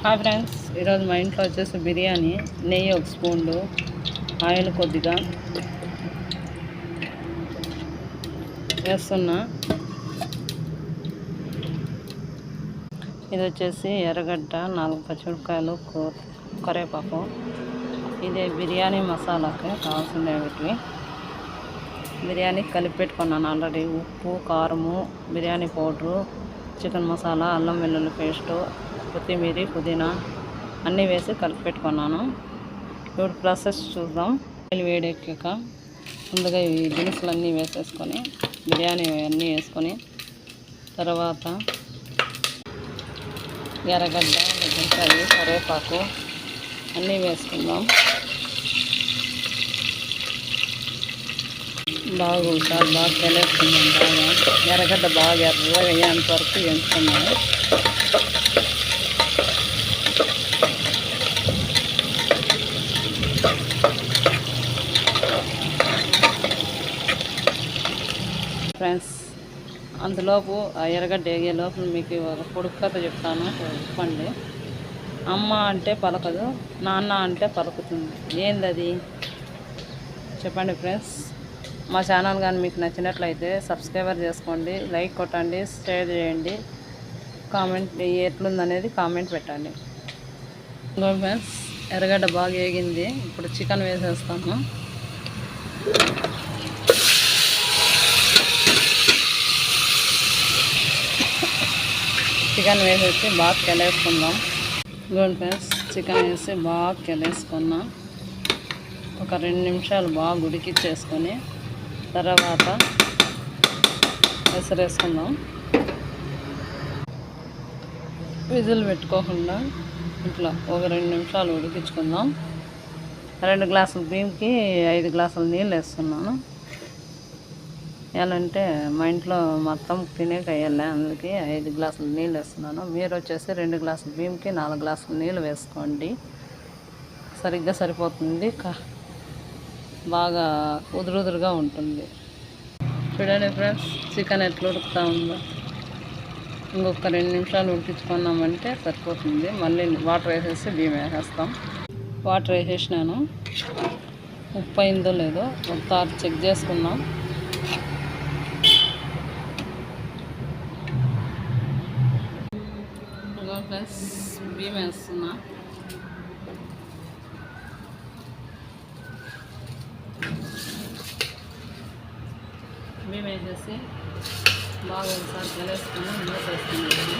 Hi friends, ఈరోజు మా ఇంట్లో వచ్చేసి బిర్యానీ, నెయ్యి ఒక స్పూన్లు, ఆయిల్ కొద్దిగా వేస్తున్నా. ఇది వచ్చేసి ఎర్రగడ్డ, 4 పచ్చిమిరపకాయలు, కరివేపాకు. ఇదే బిర్యానీ మసాలాకి కావాల్సినవి. బిర్యానీ కలిపి పెట్టుకున్నాను ఆల్రెడీ. ఉప్పు, కారము, బిర్యానీ పౌడరు, చికెన్ మసాలా, అల్లం వెల్లుల్లి పేస్టు, కొత్తిమీర, పుదీనా అన్నీ వేసి కలిపి పెట్టుకున్నాను. ఇప్పుడు ప్రాసెస్ చూద్దాం. ఆయిల్ వేడెక్కాక ముందుగా ఈ దినుసులన్నీ వేసేసుకొని, బిర్యానీ అన్నీ వేసుకొని, తర్వాత ఎర్రగడ్డ, మిరపకాయ, కరివేపాకు అన్నీ వేసుకుందాం. బాగా ఒకసారి బాగా కలిపేసుకుందాం. బాగా ఎర్రగడ్డ బాగా ఎర్రగా అయ్యేంత వరకు వేసుకున్నాము. ఫ్రెండ్స్, అందులోపు ఆ ఎర్రగడ్డ వేగే లోపల మీకు ఒక పొడుపు కథ చెప్తాను, చెప్పండి. అమ్మ అంటే పలకదు, నాన్న అంటే పలుకుతుంది. ఏంది అది చెప్పండి ఫ్రెండ్స్. మా ఛానల్ కానీ మీకు నచ్చినట్లయితే సబ్స్క్రైబర్ చేసుకోండి, లైక్ కొట్టండి, షేర్ చేయండి, కామెంట్ ఎట్లుందనేది కామెంట్ పెట్టండి. ఇంకో ఫ్రెండ్స్, ఎర్రగడ్డ బాగా వేగింది. ఇప్పుడు చికెన్ వేసేస్తాము. చికెన్ వేసేసి బాగా కలిపేసుకుందాం. ఇంకోటి ఫ్రెండ్స్, చికెన్ వేసి బాగా కలిపేసుకున్నాం. ఒక 2 నిమిషాలు బాగా ఉడికిచ్చేసుకొని తర్వాత వేసుకుందాం. విజిల్ పెట్టుకోకుండా ఇట్లా ఒక 2 నిమిషాలు ఉడికించుకుందాం. 2 గ్లాసుల బియ్యంకి 5 గ్లాసుల నీళ్ళు వేస్తున్నాను. ఎలాంటే మా ఇంట్లో మొత్తం తినేకి అయ్యాలి, అందుకే 5 గ్లాసుల నీళ్ళు వేస్తున్నాను. మీరు వచ్చేసి 2 గ్లాసుల బియ్యంకి 4 గ్లాసుల నీళ్ళు వేసుకోండి, సరిగ్గా సరిపోతుంది. బాగా ఉదురుగా ఉంటుంది. చూడండి ఫ్రెండ్స్, చికెన్ ఎట్లా ఉడుకుతూ ఉందో. ఇంకొక 2 నిమిషాలు ఉడికించుకున్నామంటే సరిపోతుంది. మళ్ళీ వాటర్ వేసేసి బియ్యం వేసేస్తాం. వాటర్ వేసేసినాను. ఉప్పు అయిందో లేదో ఒకసారి చెక్ చేసుకుందాం. ప్లస్ బియ్యం వేస్తున్నా. బియ్యం వేసేసి బాగా ఒకసారి కలిపేసుకొని మూసేస్తున్నాను.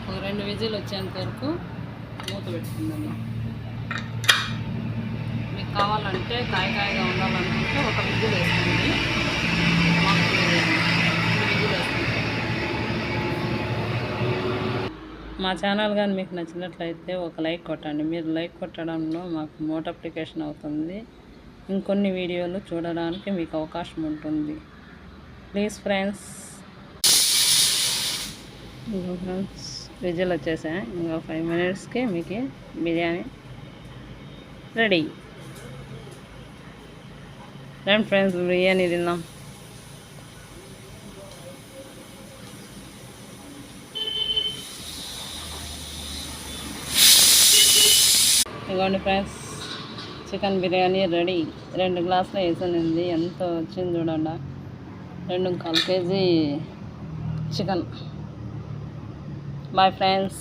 ఒక 2 విజిల్ వచ్చేంత వరకు మూత పెట్టుకుందాము. మీకు కావాలంటే కాయగా ఉండాలనుకుంటే ఒక విజిల్ వేసుకోండి. మా ఛానల్ కానీ మీకు నచ్చినట్లయితే ఒక లైక్ కొట్టండి. మీరు లైక్ కొట్టడంలో మాకు నోటిఫికేషన్ అవుతుంది, ఇంకొన్ని వీడియోలు చూడడానికి మీకు అవకాశం ఉంటుంది. Please friends. విజిల్ వచ్చేసాయి. ఇంకా 5 మినిట్స్కి మీకు బిర్యానీ రెడీ. రండి ఫ్రెండ్స్, బిర్యానీ తిందాం. ఇదిగోండి ఫ్రెండ్స్, చికెన్ బిర్యానీ రెడీ. 2 గ్లాసులు వేసానండి. ఎంత వచ్చింది చూడండి. 2.25 కేజీ చికెన్. Bye friends.